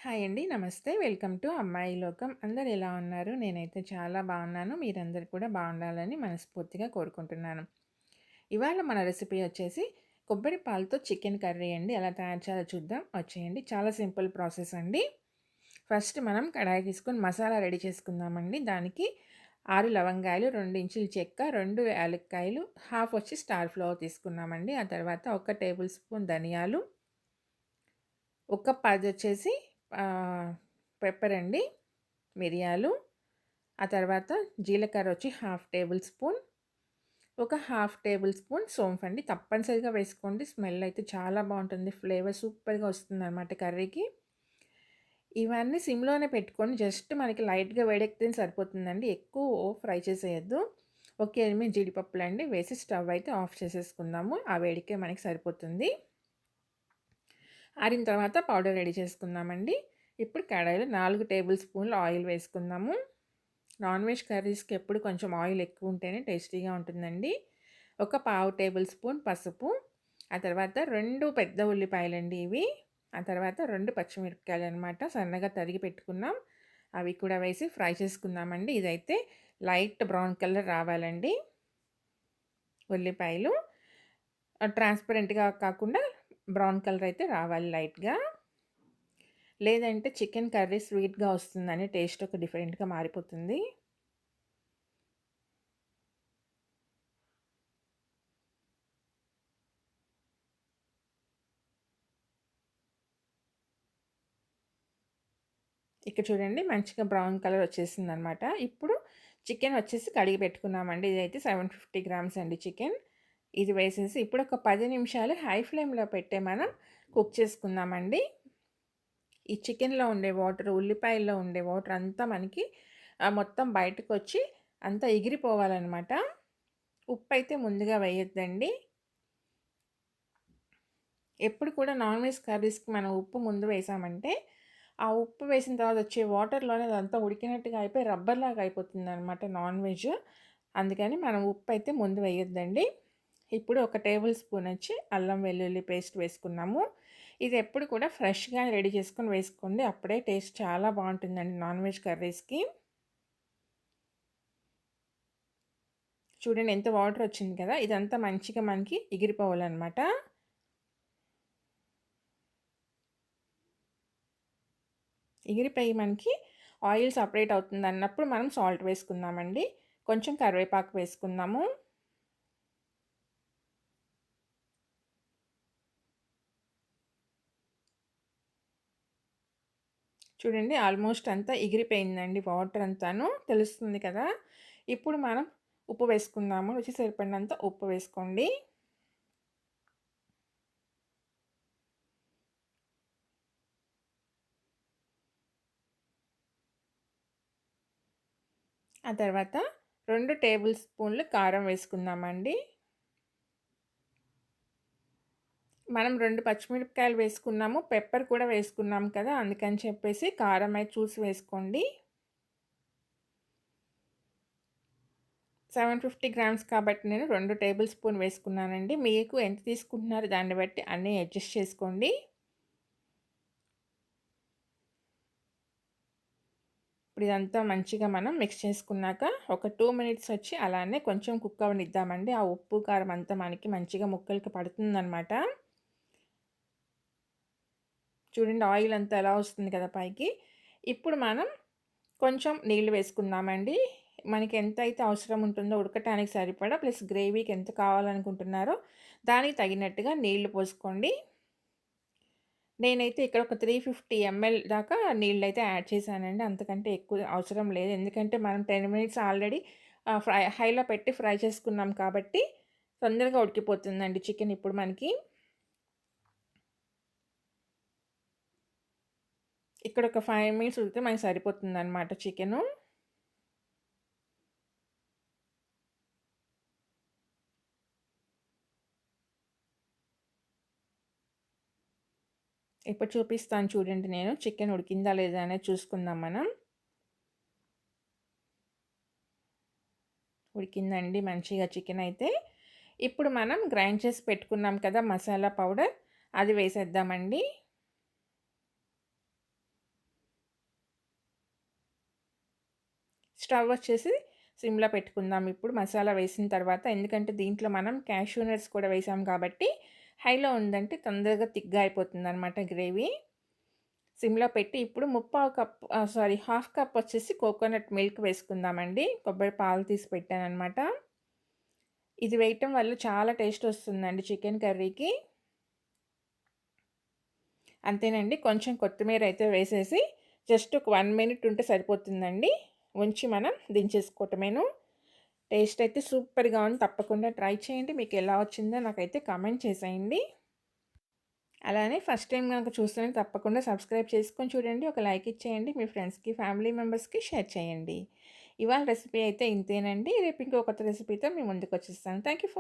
Hi అండి. నమస్తే. Welcome to అమ్మాయి లోకం. అందరూ ఎలా ఉన్నారు? నేనైతే చాలా బాగున్నాను. మీరందరూ కూడా బాగుండాలని మనస్ఫూర్తిగా కోరుకుంటున్నాను. ఇవాళ మన రెసిపీ వచ్చేసి కొబ్బరి పాలతో చికెన్ కర్రీ అండి. ఎలా తయారు చేయాలో చూద్దాం. వచ్చేయండి. చాలా సింపుల్ ప్రాసెస్ అండి. ఫస్ట్ మనం కడాయి తీసుకొని మసాలా రెడీ చేసుకుందామండి. దానికి 6 లవంగాయలు, 2 ఇంచుల చెక్క, 2 యాలక్కాయలు, హాఫ్ వచ్చి స్టార్ ఫ్లవర్ తీసుకున్నామండి. ఆ తర్వాత 1 టేబుల్ స్పూన్ ధనియాలు, ఒక 10 వచ్చేసి పెప్పర్ అండి, మిరియాలు, ఆ తర్వాత జీలకర్ర వచ్చి హాఫ్ టేబుల్ స్పూన్, ఒక హాఫ్ టేబుల్ స్పూన్ సోంఫ్ అండి. తప్పనిసరిగా వేసుకోండి. స్మెల్ అయితే చాలా బాగుంటుంది. ఫ్లేవర్ సూపర్గా వస్తుంది అనమాట కర్రీకి. ఇవన్నీ సిమ్లోనే పెట్టుకొని జస్ట్ మనకి లైట్గా వేడెక్కితే సరిపోతుందండి. ఎక్కువ ఫ్రై చేసేయద్దు. ఒక 8 జీడిపప్పులు అండి వేసి స్టవ్ అయితే ఆఫ్ చేసేసుకుందాము. ఆ వేడికే మనకి సరిపోతుంది. ఆరిన తర్వాత పౌడర్ రెడీ చేసుకుందామండి. ఇప్పుడు కడాయిలో 4 టేబుల్ స్పూన్లు ఆయిల్ వేసుకుందాము. నాన్ వెజ్ కర్రీస్కి ఎప్పుడు కొంచెం ఆయిల్ ఎక్కువ ఉంటేనే టేస్టీగా ఉంటుందండి. ఒక పావు టేబుల్ స్పూన్ పసుపు, ఆ తర్వాత 2 పెద్ద ఉల్లిపాయలండి ఇవి, ఆ తర్వాత 2 పచ్చిమిరపకాయలు అనమాట సన్నగా తరిగి పెట్టుకున్నాం. అవి కూడా వేసి ఫ్రై చేసుకుందామండి. ఇదైతే లైట్ బ్రౌన్ కలర్ రావాలండి ఉల్లిపాయలు. ట్రాన్స్పరెంట్గా కాకుండా బ్రౌన్ కలర్ అయితే రావాలి లైట్గా. లేదంటే చికెన్ కర్రీ స్వీట్గా వస్తుందని టేస్ట్ ఒక డిఫరెంట్గా మారిపోతుంది. ఇక్కడ చూడండి మంచిగా బ్రౌన్ కలర్ వచ్చేసింది అనమాట. ఇప్పుడు చికెన్ వచ్చేసి కడిగి పెట్టుకున్నామండి. ఇదైతే 750 గ్రామ్స్ అండి చికెన్. ఇది వేసేసి ఇప్పుడు ఒక 10 నిమిషాలు హై ఫ్లేమ్లో పెట్టే మనం కుక్ చేసుకుందామండి. ఈ చికెన్లో ఉండే వాటర్, ఉల్లిపాయల్లో ఉండే వాటర్ అంతా మనకి మొత్తం బయటకు వచ్చి అంతా ఎగిరిపోవాలన్నమాట. ఉప్పు అయితే ముందుగా వేయొద్దండి. ఎప్పుడు కూడా నాన్ వెజ్ కర్రీస్కి మనం ఉప్పు ముందు వేసామంటే ఆ ఉప్పు వేసిన తర్వాత వచ్చే వాటర్లోనే అదంతా ఉడికినట్టుగా అయిపోయి రబ్బర్లాగా అయిపోతుంది అనమాట నాన్ వెజ్. అందుకని మనం ఉప్పు అయితే ముందు వేయొద్దండి. ఇప్పుడు ఒక టేబుల్ స్పూన్ వచ్చి అల్లం వెల్లుల్లి పేస్ట్ వేసుకున్నాము. ఇది ఎప్పుడు కూడా ఫ్రెష్గా రెడీ చేసుకొని వేసుకోండి. అప్పుడే టేస్ట్ చాలా బాగుంటుందండి నాన్ వెజ్ కర్రీస్కి. చూడండి ఎంత వాటర్ వచ్చింది కదా, ఇదంతా మంచిగా మనకి ఎగిరిపోవాలన్నమాట. ఎగిరిపోయి మనకి ఆయిల్ సపరేట్ అవుతుంది అన్నప్పుడు మనం సాల్ట్ వేసుకుందామండి. కొంచెం కరివేపాకు వేసుకుందాము. చూడండి ఆల్మోస్ట్ అంతా ఎగిరిపోయిందండి వాటర్ అంతాను, తెలుస్తుంది కదా. ఇప్పుడు మనం ఉప్పు వేసుకుందాము. రుచి సరిపడినంత ఉప్పు వేసుకోండి. ఆ తర్వాత 2 టేబుల్ స్పూన్లు కారం వేసుకుందామండి. మనం 2 పచ్చిమిరపకాయలు వేసుకున్నాము, పెప్పర్ కూడా వేసుకున్నాం కదా, అందుకని చెప్పేసి కారం అయితే చూసి వేసుకోండి. 750 గ్రామ్స్ కాబట్టి నేను 2 టేబుల్ స్పూన్ వేసుకున్నానండి. మీకు ఎంత తీసుకుంటున్నారో దాన్ని బట్టి అన్నీ అడ్జస్ట్ చేసుకోండి. ఇప్పుడు ఇదంతా మంచిగా మనం మిక్స్ చేసుకున్నాక ఒక 2 మినిట్స్ వచ్చి అలానే కొంచెం కుక్ అవ్వనిద్దామండి. ఆ ఉప్పు కారం అంతా మనకి మంచిగా ముక్కలకి పడుతుందనమాట. చూడండి ఆయిల్ అంతా ఎలా వస్తుంది కదా పైకి. ఇప్పుడు మనం కొంచెం నీళ్ళు వేసుకుందామండి. మనకి ఎంత అయితే అవసరం ఉంటుందో ఉడకటానికి సరిపడా, ప్లస్ గ్రేవీకి ఎంత కావాలనుకుంటున్నారో దానికి తగినట్టుగా నీళ్లు పోసుకోండి. నేనైతే ఇక్కడ ఒక 350 ఎంఎల్ దాకా నీళ్ళైతే యాడ్ చేశానండి. అంతకంటే ఎక్కువ అవసరం లేదు. ఎందుకంటే మనం 10 మినిట్స్ ఆల్రెడీ హైలో పెట్టి ఫ్రై చేసుకున్నాం కాబట్టి తొందరగా ఉడికిపోతుందండి చికెన్ ఇప్పుడు మనకి. ఇక్కడ ఒక 5 మినిట్స్ ఉడికితే మనకి సరిపోతుందనమాట చికెను. ఇప్పుడు చూపిస్తాను చూడండి, నేను చికెన్ ఉడికిందా లేదా అనేది చూసుకుందాం మనం. ఉడికిందండి మంచిగా చికెన్ అయితే. ఇప్పుడు మనం గ్రైండ్ చేసి పెట్టుకున్నాం కదా మసాలా పౌడర్, అది వేసేద్దామండి. స్టవ్ వచ్చేసి సిమ్‌లో పెట్టుకుందాం ఇప్పుడు మసాలా వేసిన తర్వాత. ఎందుకంటే దీంట్లో మనం క్యాష్యూ నట్స్ కూడా వేసాం కాబట్టి హైలో ఉందంటే తొందరగా థిక్‌గా అయిపోతుందనమాట గ్రేవీ. సిమ్‌లో పెట్టి ఇప్పుడు హాఫ్ కప్ వచ్చేసి కోకోనట్ మిల్క్ వేసుకుందామండి. కొబ్బరి పాలు తీసి పెట్టాననమాట. ఇది వేయటం వల్ల చాలా టేస్ట్ వస్తుందండి చికెన్ కర్రీకి. అంతేనండి. కొంచెం కొత్తిమీర అయితే వేసేసి జస్ట్ ఒక 1 మినిట్ ఉంటే సరిపోతుందండి. ఉంచి మనం దించేసుకోవటమేను. టేస్ట్ అయితే సూపర్‌గా ఉంది. తప్పకుండా ట్రై చేయండి. మీకు ఎలా వచ్చిందో నాకైతే కామెంట్ చేసేయండి. అలానే ఫస్ట్ టైం గనుక చూస్తుంటే తప్పకుండా సబ్స్క్రైబ్ చేసుకొని చూడండి. ఒక లైక్ ఇచ్చేయండి. మీ ఫ్రెండ్స్‌కి, ఫ్యామిలీ మెంబర్స్‌కి షేర్ చేయండి. ఇవాళ రెసిపీ అయితే ఇంతేనండి. రేపు ఇంకో కొత్త రెసిపీతో మీ ముందుకొచ్చేస్తాను. Thank you for